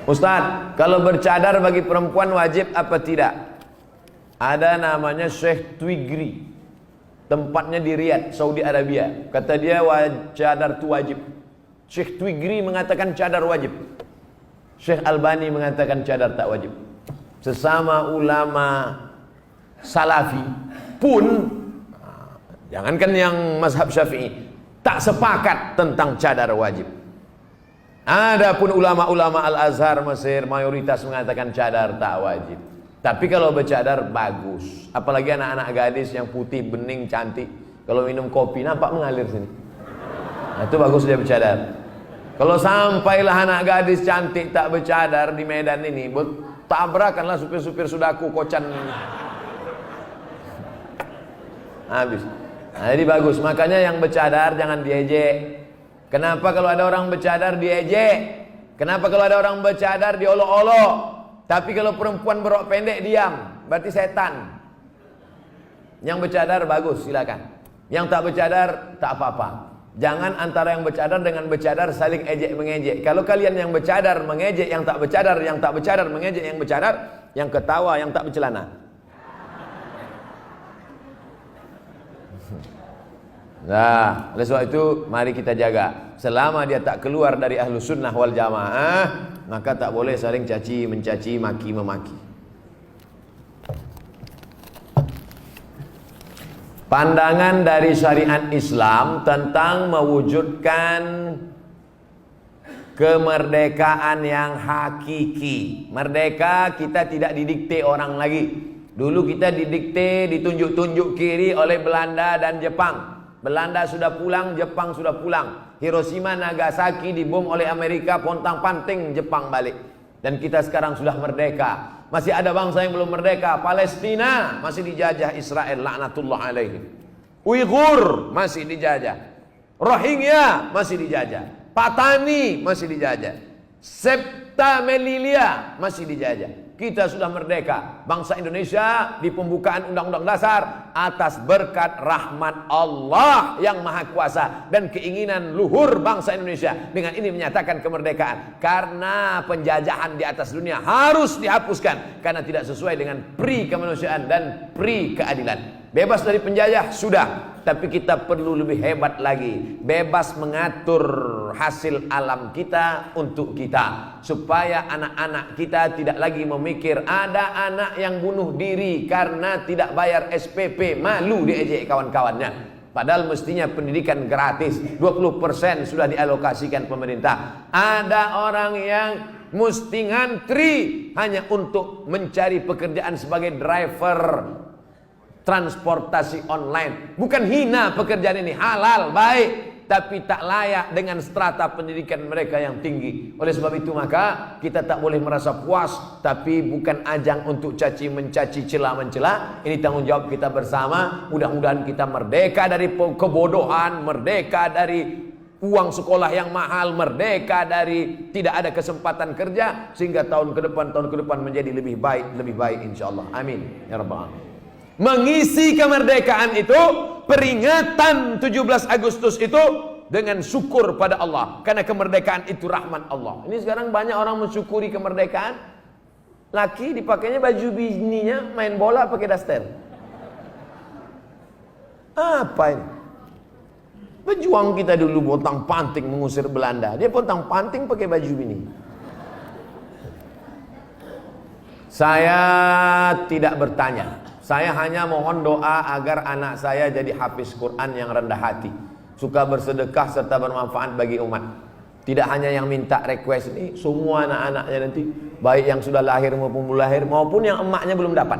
Ustaz, kalau bercadar bagi perempuan wajib apa tidak? Ada namanya Syekh Twigri, tempatnya di Riyadh, Saudi Arabia. Kata dia cadar itu wajib. Syekh Twigri mengatakan cadar wajib. Syekh Albani mengatakan cadar tak wajib. Sesama ulama Salafi pun, jangankan yang mazhab Syafi'i, tak sepakat tentang cadar wajib. Adapun ulama-ulama Al-Azhar Mesir mayoritas mengatakan cadar tak wajib. Tapi kalau bercadar bagus. Apalagi anak-anak gadis yang putih, bening, cantik. Kalau minum kopi nampak mengalir sini. Nah, itu bagus dia bercadar. Kalau sampailah anak gadis cantik tak bercadar di Medan ini, tabrakanlah supir-supir sudaku kocan. Habis. Nah, jadi bagus. Makanya yang bercadar jangan diejek. Kenapa kalau ada orang bercadar diejek? Kenapa kalau ada orang bercadar diolok-olok? Tapi kalau perempuan berok pendek diam, berarti setan. Yang bercadar bagus, silakan. Yang tak bercadar tak apa-apa. Jangan antara yang bercadar dengan bercadar saling ejek mengejek. Kalau kalian yang bercadar mengejek yang tak bercadar, yang tak bercadar mengejek yang bercadar, yang ketawa yang tak bercelana. Nah, oleh sebab itu mari kita jaga. Selama dia tak keluar dari ahlu sunnah wal jamaah, maka tak boleh saling caci mencaci, maki memaki. Pandangan dari syariat Islam tentang mewujudkan kemerdekaan yang hakiki. Merdeka kita tidak didikte orang lagi. Dulu kita didikte, ditunjuk-tunjuk kiri oleh Belanda dan Jepang. Belanda sudah pulang, Jepang sudah pulang. Hiroshima, Nagasaki dibom oleh Amerika, pontang-panting Jepang balik. Dan kita sekarang sudah merdeka. Masih ada bangsa yang belum merdeka. Palestina masih dijajah Israel, laknatullah alaihim. Uighur masih dijajah. Rohingya masih dijajah. Patani masih dijajah. Septa Melilia masih dijajah. Kita sudah merdeka. Bangsa Indonesia di pembukaan Undang-Undang Dasar atas berkat rahmat Allah yang Maha Kuasa dan keinginan luhur bangsa Indonesia. Dengan ini menyatakan kemerdekaan. Karena penjajahan di atas dunia harus dihapuskan karena tidak sesuai dengan pri kemanusiaan dan pri keadilan. Bebas dari penjajah sudah, tapi kita perlu lebih hebat lagi. Bebas mengatur hasil alam kita untuk kita, supaya anak-anak kita tidak lagi memikir ada anak yang bunuh diri karena tidak bayar SPP, malu diejek kawan-kawannya. Padahal mestinya pendidikan gratis, 20% sudah dialokasikan pemerintah. Ada orang yang mesti ngantri hanya untuk mencari pekerjaan sebagai driver transportasi online. Bukan hina pekerjaan ini, halal, baik, tapi tak layak dengan strata pendidikan mereka yang tinggi. Oleh sebab itu maka kita tak boleh merasa puas, tapi bukan ajang untuk caci mencaci, cela mencela. Ini tanggung jawab kita bersama. Mudah-mudahan kita merdeka dari kebodohan, merdeka dari uang sekolah yang mahal, merdeka dari tidak ada kesempatan kerja, sehingga tahun ke depan menjadi lebih baik insyaallah. Amin ya rabbal alamin. Mengisi kemerdekaan itu, peringatan 17 Agustus itu dengan syukur pada Allah, karena kemerdekaan itu rahmat Allah. Ini sekarang banyak orang mensyukuri kemerdekaan. Laki dipakainya baju bininya main bola pakai daster. Apa ini? Pejuang kita dulu pontang-panting mengusir Belanda, dia pontang-panting pakai baju bini. Saya tidak bertanya. Saya hanya mohon doa agar anak saya jadi hafiz Quran yang rendah hati, suka bersedekah serta bermanfaat bagi umat. Tidak hanya yang minta request ini, semua anak-anaknya nanti, baik yang sudah lahir maupun belum lahir, maupun yang emaknya belum dapat.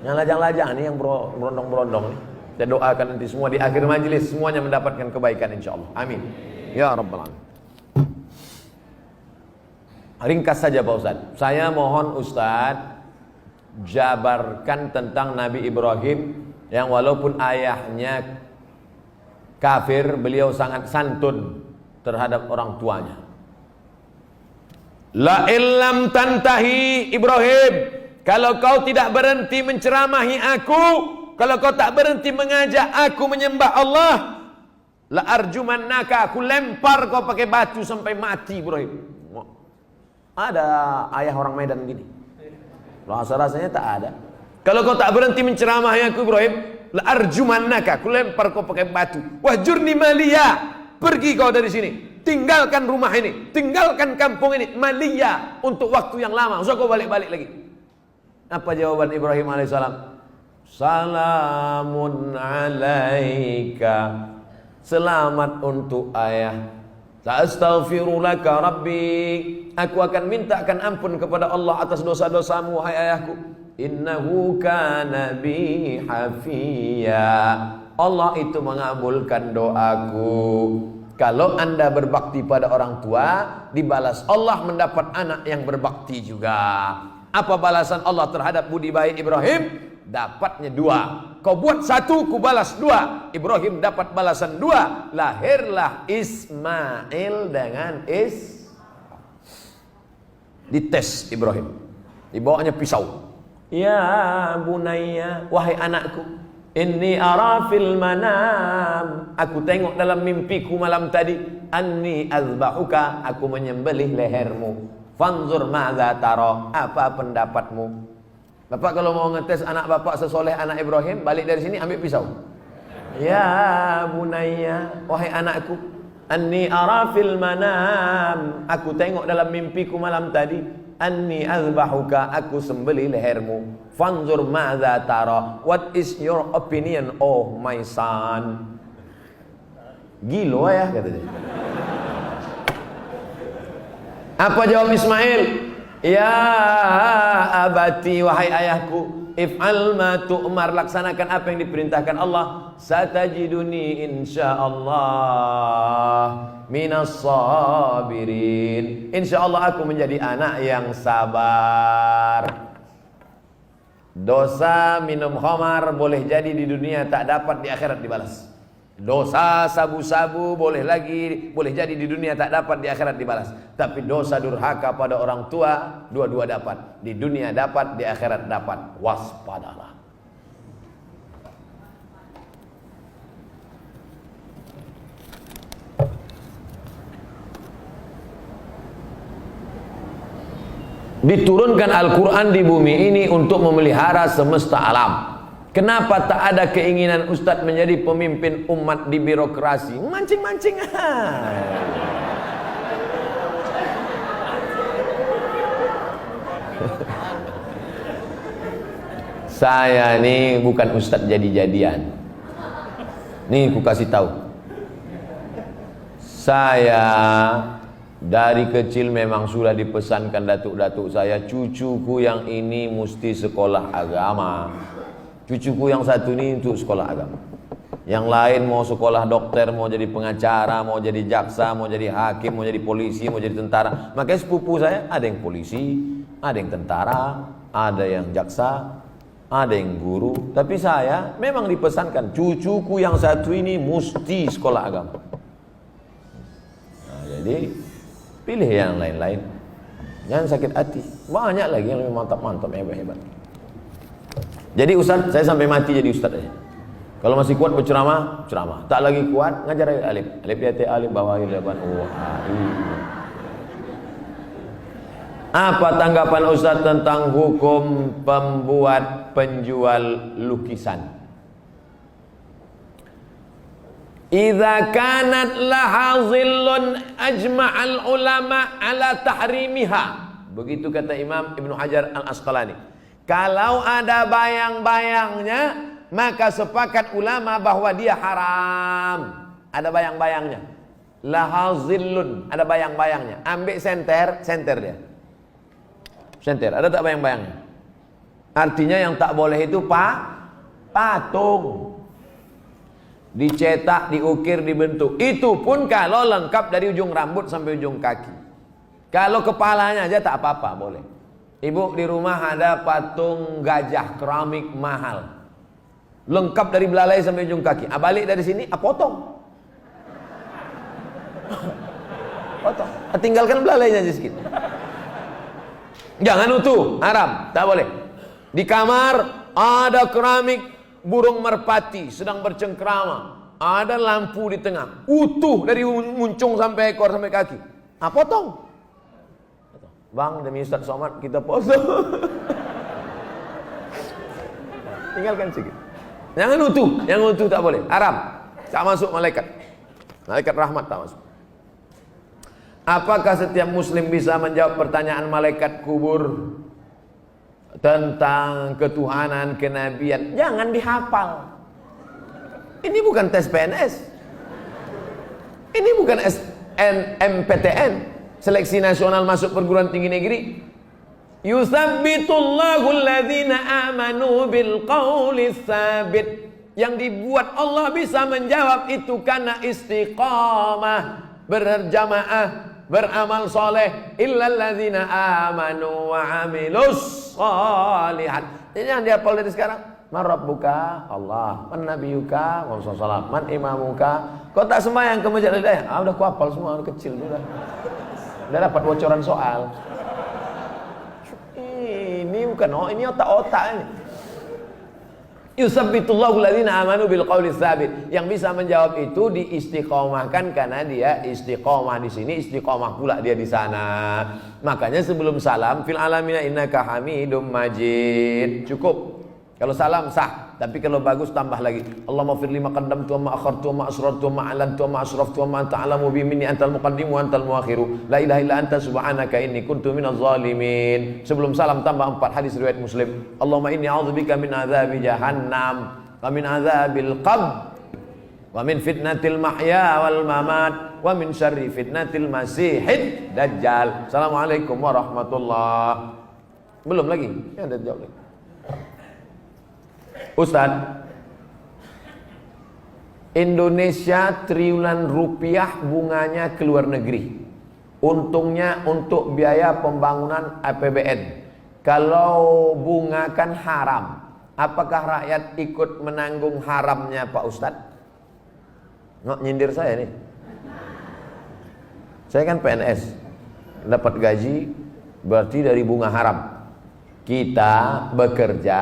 Yang lajang-lajang nih, yang berondong-berondong nih, saya doakan nanti semua di akhir majelis semuanya mendapatkan kebaikan insyaallah. Amin ya rabbal alamin. Ringkas saja Pak Ustaz. Saya mohon Ustaz jabarkan tentang Nabi Ibrahim yang walaupun ayahnya kafir, beliau sangat santun terhadap orang tuanya. La illam tantahi Ibrahim, kalau kau tidak berhenti menceramahi aku, kalau kau tak berhenti mengajak aku menyembah Allah, la arjumannaka, aku lempar kau pakai batu sampai mati Ibrahim. Ada ayah orang Medan gini. Rasa-rasanya tak ada. Kalau kau tak berhenti menceramah aku Ibrahim, la arjumannaka, aku lempar kau pakai batu. Wahjurni maliya, pergi kau dari sini. Tinggalkan rumah ini, tinggalkan kampung ini, maliya, untuk waktu yang lama. Usah kau balik-balik lagi. Apa jawaban Ibrahim alaihissalam? Salamun alaika, selamat untuk ayah. Astaghfirulaka rabbi, aku akan mintakan ampun kepada Allah atas dosa-dosamu wahai ayahku. Innahu kana bi hafiya, Allah itu mengabulkan doaku. Kalau anda berbakti pada orang tua, dibalas Allah mendapat anak yang berbakti juga. Apa balasan Allah terhadap budi baik Ibrahim? Dapatnya 2. Kau buat 1, ku balas 2. Ibrahim dapat balasan 2. Lahirlah Ismail dengan dites Ibrahim. Dibawanya pisau. Ya bunayya, wahai anakku, inni ara fil manam, aku tengok dalam mimpiku malam tadi, anni azbahuka, aku menyembelih lehermu. Fanzur madza tara, apa pendapatmu? Bapak kalau mau ngetes anak bapak sesoleh anak Ibrahim, balik dari sini ambil pisau. Ya bunayya, wahai anakku, anni ara fil manam, aku tengok dalam mimpiku malam tadi, anni azbahuka, aku sembelih lehermu. Fanzur madza tara, what is your opinion oh my son? Gilo ya kata dia. Apa jawab Ismail? Ya abati, wahai ayahku, if'al ma tu'mar, laksanakan apa yang diperintahkan Allah. Satajiduni insyaallah minas sabirin, insyaallah aku menjadi anak yang sabar. Dosa minum khamar boleh jadi di dunia tak dapat, di akhirat dibalas. Dosa sabu-sabu boleh jadi di dunia tak dapat, di akhirat dibalas. Tapi dosa durhaka pada orang tua, dua-dua dapat. Di dunia dapat, di akhirat dapat. Waspadalah. Diturunkan Al-Quran di bumi ini untuk memelihara semesta alam. Kenapa tak ada keinginan Ustadz menjadi pemimpin umat di birokrasi? Mancing-mancing. Saya ini bukan Ustadz jadi-jadian. Nih ku kasih tahu. Saya dari kecil memang sudah dipesankan datuk-datuk saya, cucuku yang ini mesti sekolah agama. Cucuku yang satu ini untuk sekolah agama. Yang lain mau sekolah dokter, mau jadi pengacara, mau jadi jaksa, mau jadi hakim, mau jadi polisi, mau jadi tentara. Makanya sepupu saya ada yang polisi, ada yang tentara, ada yang jaksa, ada yang guru. Tapi saya memang dipesankan, cucuku yang satu ini mesti sekolah agama. Nah, jadi pilih yang lain-lain. Jangan sakit hati. Banyak lagi yang lebih mantap-mantap, hebat-hebat. Jadi Ustaz, saya sampai mati jadi Ustaz aja. Kalau masih kuat berceramah, ceramah. Tak lagi kuat, ngajar alif. Alif yati alif bawah ilaban Apa tanggapan Ustaz tentang hukum pembuat penjual lukisan? Idza kanat laha zillun ajma'al ulama ala tahrimiha. Begitu kata Imam Ibnu Hajar Al-Asqalani. Kalau ada bayang-bayangnya, maka sepakat ulama bahwa dia haram. Ada bayang-bayangnya. Laha zillun, ada bayang-bayangnya. Ambil senter dia. Senter, ada tak bayang-bayangnya? Artinya yang tak boleh itu patung. Dicetak, diukir, dibentuk. Itu pun kalau lengkap dari ujung rambut sampai ujung kaki. Kalau kepalanya aja tak apa-apa, boleh. Ibu di rumah ada patung gajah keramik mahal, lengkap dari belalai sampai ujung kaki. Balik dari sini, potong. Potong. Tinggalkan belalainya aja sedikit. Jangan utuh, haram, tak boleh. Di kamar ada keramik burung merpati sedang bercengkrama, ada lampu di tengah, utuh dari muncung sampai ekor sampai kaki. Potong. Bang, demi Ustaz Somad kita poso. Tinggalkan sedikit. Jangan utuh, yang utuh tak boleh, haram. Tak masuk malaikat. Malaikat rahmat tak masuk. Apakah setiap muslim bisa menjawab pertanyaan malaikat kubur tentang ketuhanan, kenabian? Jangan dihafal. Ini bukan tes PNS. Ini bukan SNMPTN, seleksi nasional masuk perguruan tinggi negeri. Yutsabbitullahu alladhina amanu bil qawli tsabit. Yang dibuat Allah bisa menjawab itu karena istiqamah, berjamaah, beramal soleh. Illalladzina amanu wa amilus shalihat. Ini yang dihafal dari sekarang. Man rabbuka? Allah. Man nabiyuka? Muhammad. Man imamuka? Kau tak sembahyang ke masjid Al-Hidayah? Udah ku hafal semua, udah kecil sudah. Udah dapat bocoran soal. Ini bukan, ini otak-otak ini. Yusabbitullahu alladhina amanu bil qawli tsabit. Yang bisa menjawab itu diistiqomahkan karena dia istiqomah di sini, istiqomah pula dia di sana. Makanya sebelum salam, fil alamina innaka hamidum majid. Cukup. Kalau salam sah, tapi kalau bagus tambah lagi. Allahumma fir lima qaddamtu wa ma akhartu wa ma asrartu wa ma a'lantu wa ma asraftu wa ma anta a'lamu bi minni antal muqaddimu wa antal muakhiru. La ilaha illa anta subhanaka inni kuntu minaz zalimin. Sebelum salam tambah 4 hadis riwayat Muslim. Allahumma inni a'udzubika min adzabi jahannam wa min adzabil qabr wa min fitnatil mahya wal mamat wa min syarri fitnatil masihid dajjal. Assalamualaikum warahmatullahi. Belum lagi? Ya ada jawab lagi. Ustaz, Indonesia triliunan rupiah bunganya ke luar negeri. Untungnya untuk biaya pembangunan APBN. Kalau bunga kan haram, apakah rakyat ikut menanggung haramnya Pak Ustaz? Nggak nyindir saya nih. Saya kan PNS, dapat gaji berarti dari bunga haram. Kita bekerja,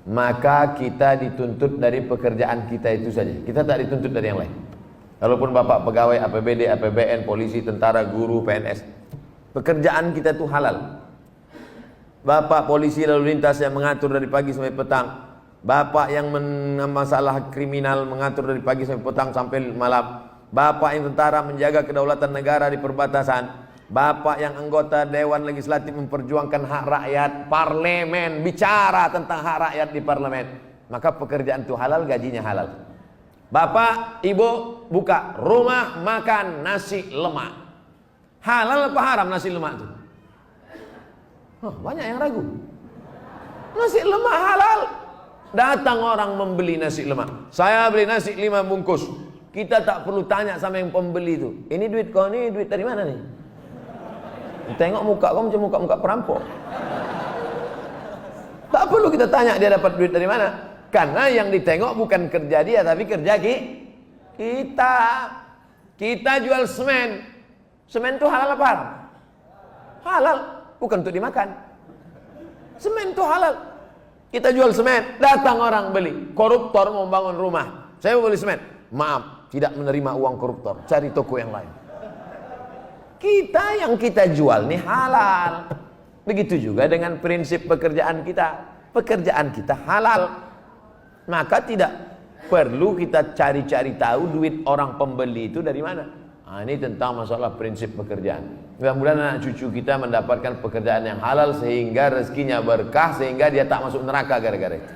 maka kita dituntut dari pekerjaan kita itu saja. Kita tak dituntut dari yang lain. Walaupun bapak pegawai APBD, APBN, polisi, tentara, guru, PNS, pekerjaan kita itu halal. Bapak polisi lalu lintas yang mengatur dari pagi sampai petang, bapak yang masalah kriminal mengatur dari pagi sampai petang sampai malam, bapak yang tentara menjaga kedaulatan negara di perbatasan, bapak yang anggota Dewan Legislatif memperjuangkan hak rakyat, parlemen bicara tentang hak rakyat di parlemen, maka pekerjaan itu halal, gajinya halal. Bapak, ibu buka rumah makan nasi lemak, halal apa haram nasi lemak itu? Banyak yang ragu. Nasi lemak halal. Datang orang membeli nasi lemak, saya beli nasi 5 bungkus. Kita tak perlu tanya sama yang pembeli itu, ini duit kau, ini duit dari mana nih? Tengok muka kau macam muka-muka perampok. Tak perlu kita tanya dia dapat duit dari mana. Karena yang ditengok bukan kerja dia, tapi kerja kita. Kita jual semen. Semen itu halal apa haram? Halal, bukan untuk dimakan. Semen itu halal. Kita jual semen, datang orang beli. Koruptor mau bangun rumah, saya mau beli semen. Maaf, tidak menerima uang koruptor, cari toko yang lain. Kita yang kita jual nih halal. Begitu juga dengan prinsip pekerjaan kita. Pekerjaan kita halal. Maka tidak perlu kita cari-cari tahu duit orang pembeli itu dari mana. Nah, ini tentang masalah prinsip pekerjaan. Mudah-mudahan anak cucu kita mendapatkan pekerjaan yang halal sehingga rezekinya berkah, sehingga dia tak masuk neraka gara-gara itu.